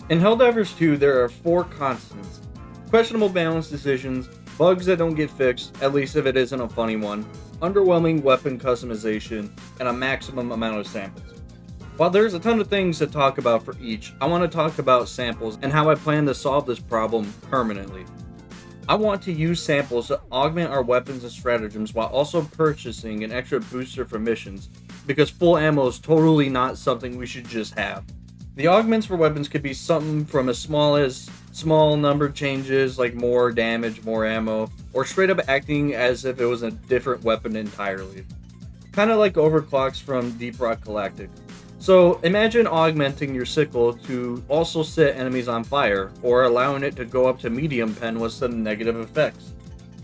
In Helldivers 2, there are 4 constants: questionable balance decisions, bugs that don't get fixed, at least if it isn't a funny one, underwhelming weapon customization, and a maximum amount of samples. While there's a ton of things to talk about for each, I want to talk about samples and how I plan to solve this problem permanently. I want to use samples to augment our weapons and stratagems while also purchasing an extra booster for missions, because full ammo is totally not something we should just have. The augments for weapons could be something from as small as small number changes like more damage, more ammo, or straight up acting as if it was a different weapon entirely. Kind of like overclocks from Deep Rock Galactic. So imagine augmenting your sickle to also set enemies on fire, or allowing it to go up to medium pen with some negative effects.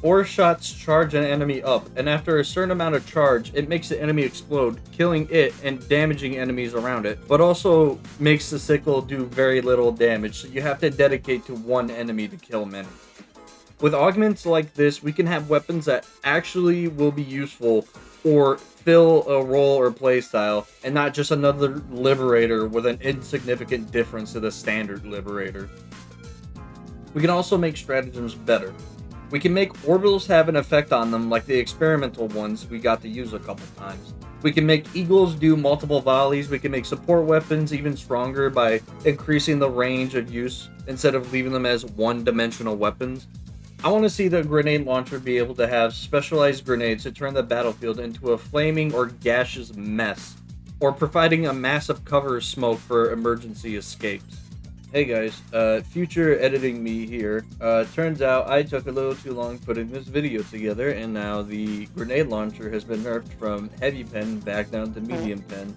4 shots charge an enemy up, and after a certain amount of charge, it makes the enemy explode, killing it and damaging enemies around it, but also makes the sickle do very little damage, so you have to dedicate to one enemy to kill many. With augments like this, we can have weapons that actually will be useful or fill a role or playstyle, and not just another Liberator with an insignificant difference to the standard Liberator. We can also make stratagems better. We can make orbitals have an effect on them like the experimental ones we got to use a couple times. We can make eagles do multiple volleys. We can make support weapons even stronger by increasing the range of use instead of leaving them as one-dimensional weapons. I want to see the grenade launcher be able to have specialized grenades to turn the battlefield into a flaming or gaseous mess, or providing a massive cover of smoke for emergency escapes. Hey guys, future editing me here. Turns out I took a little too long putting this video together, and now the grenade launcher has been nerfed from heavy pen back down to medium pen,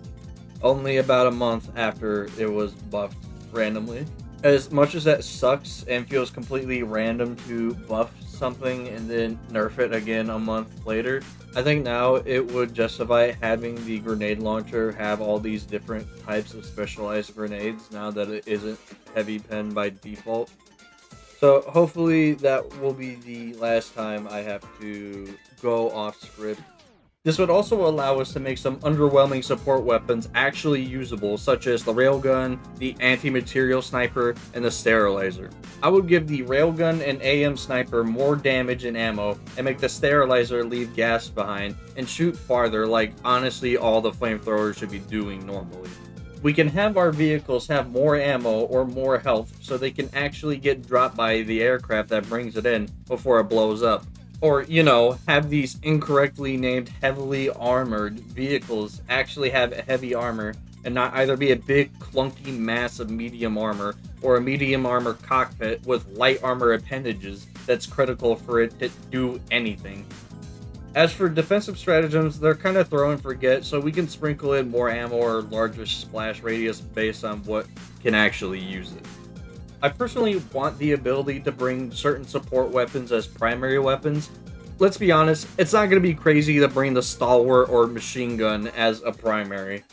only about a month after it was buffed randomly. As much as that sucks and feels completely random to buff something and then nerf it again a month later, I think now it would justify having the grenade launcher have all these different types of specialized grenades now that it isn't heavy pen by default. So hopefully that will be the last time I have to go off script. This would also allow us to make some underwhelming support weapons actually usable, such as the railgun, the anti-material sniper, and the sterilizer. I would give the railgun and AM sniper more damage and ammo, and make the sterilizer leave gas behind and shoot farther like honestly all the flamethrowers should be doing normally. We can have our vehicles have more ammo or more health so they can actually get dropped by the aircraft that brings it in before it blows up. Or, have these incorrectly named heavily armored vehicles actually have heavy armor and not either be a big clunky mass of medium armor or a medium armor cockpit with light armor appendages that's critical for it to do anything. As for defensive stratagems, they're kind of throw and forget, so we can sprinkle in more ammo or larger splash radius based on what can actually use it. I personally want the ability to bring certain support weapons as primary weapons. Let's be honest, it's not going to be crazy to bring the stalwart or machine gun as a primary.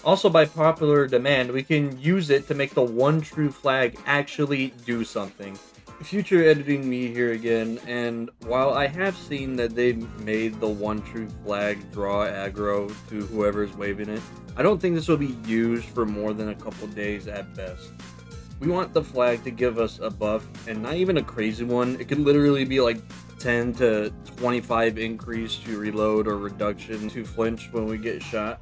Also, by popular demand, we can use it to make the one true flag actually do something. Future editing me here again, and while I have seen that they made the one true flag draw aggro to whoever's waving it, I don't think this will be used for more than a couple days at best. We want the flag to give us a buff, and not even a crazy one. It could literally be like 10 to 25 increase to reload or reduction to flinch when we get shot.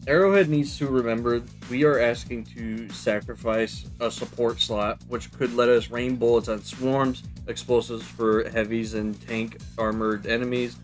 Arrowhead needs to remember we are asking to sacrifice a support slot, which could let us rain bullets on swarms, explosives for heavies and tank armored enemies,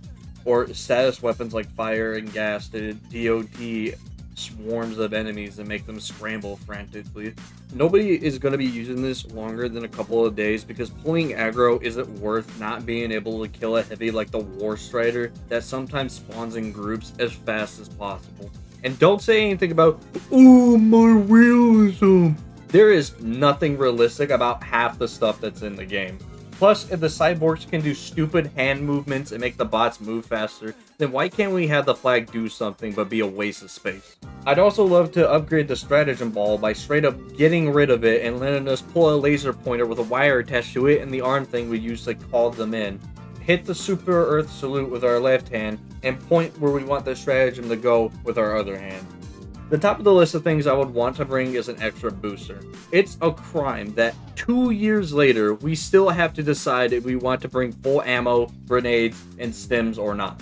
or status weapons like fire and gas to DOT swarms of enemies and make them scramble frantically. Nobody is going to be using this longer than a couple of days because pulling aggro isn't worth not being able to kill a heavy like the War Strider that sometimes spawns in groups as fast as possible. And don't say anything about, oh, my realism. There is nothing realistic about half the stuff that's in the game. Plus, if the cyborgs can do stupid hand movements and make the bots move faster, then why can't we have the flag do something but be a waste of space? I'd also love to upgrade the stratagem ball by straight up getting rid of it and letting us pull a laser pointer with a wire attached to it and the arm thing we use to call them in. Hit the Super Earth salute with our left hand and point where we want the stratagem to go with our other hand. The top of the list of things I would want to bring is an extra booster. It's a crime that 2 years later, we still have to decide if we want to bring full ammo, grenades, and stims or not.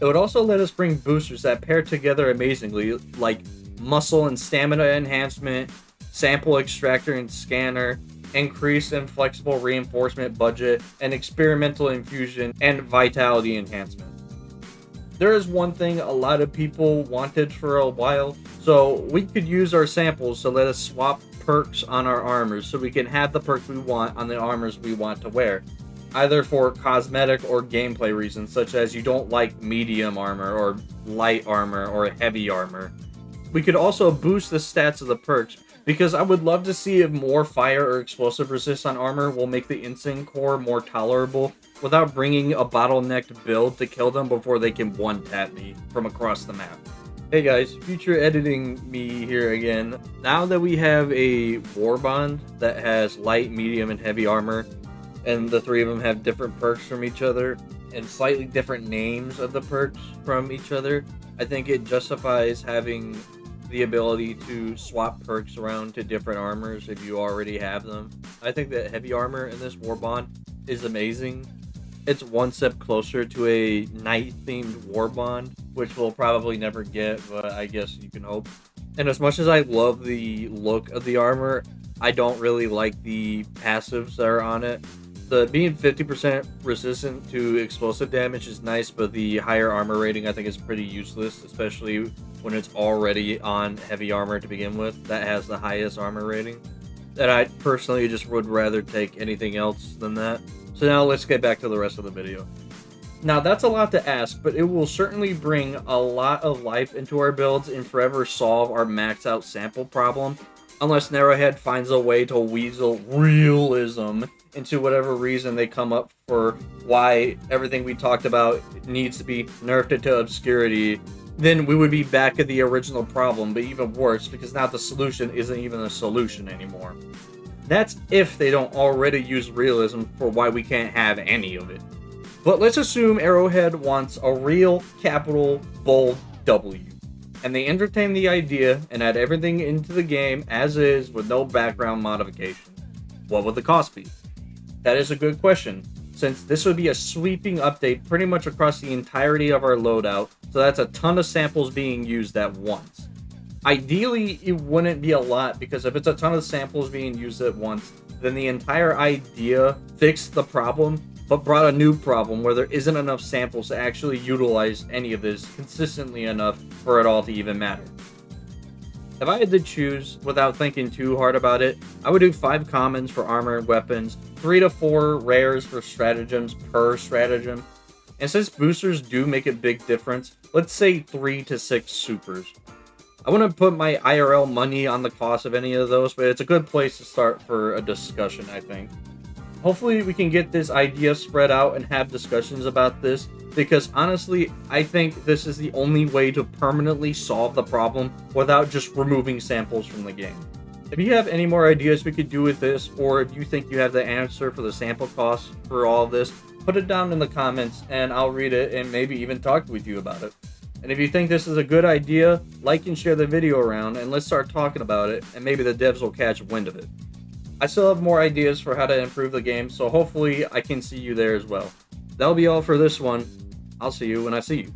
It would also let us bring boosters that pair together amazingly, like muscle and stamina enhancement, sample extractor and scanner, increased and flexible reinforcement budget, and experimental infusion and vitality enhancement. There is one thing a lot of people wanted for a while, so we could use our samples to let us swap perks on our armors so we can have the perks we want on the armors we want to wear, either for cosmetic or gameplay reasons, such as you don't like medium armor or light armor or heavy armor. We could also boost the stats of the perks, because I would love to see if more fire or explosive resist on armor will make the instant core more tolerable without bringing a bottlenecked build to kill them before they can one-tap me from across the map. Hey guys, future editing me here again. Now that we have a war bond that has light, medium, and heavy armor, and the three of them have different perks from each other, and slightly different names of the perks from each other, I think it justifies having the ability to swap perks around to different armors if you already have them. I think that heavy armor in this war bond is amazing. It's one step closer to a night-themed war bond, which we'll probably never get, but I guess you can hope. And as much as I love the look of the armor, I don't really like the passives that are on it. The being 50% resistant to explosive damage is nice, but the higher armor rating I think is pretty useless, especially when it's already on heavy armor to begin with that has the highest armor rating. And I personally just would rather take anything else than that. So now let's get back to the rest of the video. Now that's a lot to ask, but it will certainly bring a lot of life into our builds and forever solve our max out sample problem, unless Narrowhead finds a way to weasel realism into whatever reason they come up for why everything we talked about needs to be nerfed into obscurity. Then we would be back at the original problem, but even worse, because now the solution isn't even a solution anymore. That's if they don't already use realism for why we can't have any of it. But let's assume Arrowhead wants a real, capital, bold W, and they entertain the idea and add everything into the game as is with no background modification. What would the cost be? That is a good question, since this would be a sweeping update pretty much across the entirety of our loadout, so that's a ton of samples being used at once. Ideally, it wouldn't be a lot, because if it's a ton of samples being used at once, then the entire idea fixed the problem, but brought a new problem where there isn't enough samples to actually utilize any of this consistently enough for it all to even matter. If I had to choose without thinking too hard about it, I would do 5 commons for armor and weapons, 3 to 4 rares for stratagems per stratagem, and since boosters do make a big difference, let's say 3 to 6 supers. I wouldn't put my IRL money on the cost of any of those, but it's a good place to start for a discussion, I think. Hopefully we can get this idea spread out and have discussions about this, because honestly, I think this is the only way to permanently solve the problem without just removing samples from the game. If you have any more ideas we could do with this, or if you think you have the answer for the sample costs for all of this, put it down in the comments and I'll read it and maybe even talk with you about it. And if you think this is a good idea, like and share the video around and let's start talking about it, and maybe the devs will catch wind of it. I still have more ideas for how to improve the game, so hopefully I can see you there as well. That'll be all for this one. I'll see you when I see you.